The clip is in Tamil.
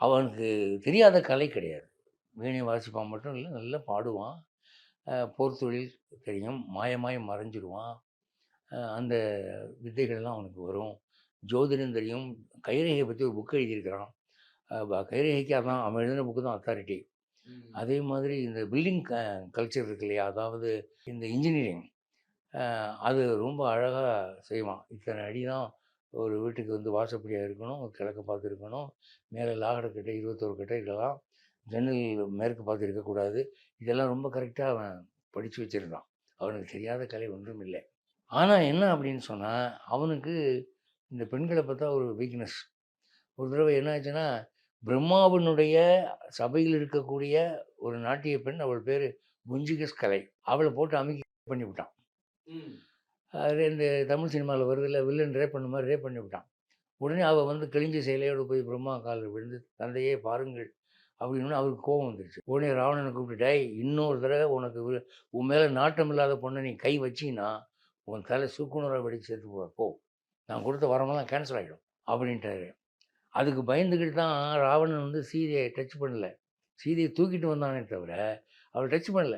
அவனுக்கு தெரியாத கலை கிடையாது. வீணை வாசிப்பான் மட்டும் இல்ல, நல்லா பாடுவான். போர் தொழில் தெரியும். மாயமாய் மறைஞ்சிருவான். அந்த வித்தைகள்லாம் அவனுக்கு வரும். ஜோதிடம் தெரியும். கைரேகை பத்தி ஒரு புக் எழுதியிருக்கிறான். கைரேகைக்கு அதான் அவன் எழுதின புக்கு தான் அத்தாரிட்டி. அதே மாதிரி இந்த பில்டிங் கல்ச்சர் இருக்கு இல்லையா? அதாவது இந்த இன்ஜினியரிங் அது ரொம்ப அழகா செய்வான். இத்தனை அடி தான் ஒரு வீட்டுக்கு வந்து வாசப்படியா இருக்கணும். கிழக்க பார்த்து இருக்கணும். மேலே லாகடக்கட்டை 21 கட்டை இருக்கலாம். ஜன்னல் மேற்கு பார்த்து இருக்கக்கூடாது. இதெல்லாம் ரொம்ப கரெக்ட்டா அவன் படிச்சு வச்சிருந்தான். அவனுக்கு தெரியாத கலை ஒன்றும் இல்லை. ஆனா என்ன அப்படின்னு சொன்னா, அவனுக்கு இந்த பெண்கள பார்த்தா ஒரு வீக்னஸ். ஒரு தடவ என்ன ஆச்சுன்னா, பிரம்மாவினுடைய சபையில் இருக்கக்கூடிய ஒரு நாட்டிய பெண், அவள் பேரு குஞ்சிகஸ் கலை. அவள போட்டு அமுக்கி பண்ணிவிட்டான். அது இந்த தமிழ் சினிமால வருதுல்ல, வில்லன் ரேப் பண்ண மாரி ரேப் பண்ணிவிட்டான். உடனே அவ வந்து கிழிஞ்ச சேலையோட போய் பிரம்மா கால்ல விழுந்து, "தந்தையே பாருங்கள்" அப்படின்னோனே அவருக்கு கோவம் வந்துருச்சு. உடனே ராவணன கூப்பிட்டு, "டேய்! இன்னொரு தடவ உனக்கு உன் மேல நாட்டம் இல்லாத பொண்ண நீ கை வச்சீன்னா, உன் தலை சுக்குநூறா வெடிச்சு செத்து போவ. போ. நான் குடுத்த வரமெல்லாம் கேன்சல் ஆயிடும்" அப்படின்ட்டாரு. அதுக்கு பயந்துகிட்டு தான் ராவணன் வந்து சீதைய டச் பண்ணல. சீதைய தூக்கிட்டு வந்தானே தவிர, அவள டச் பண்ணல.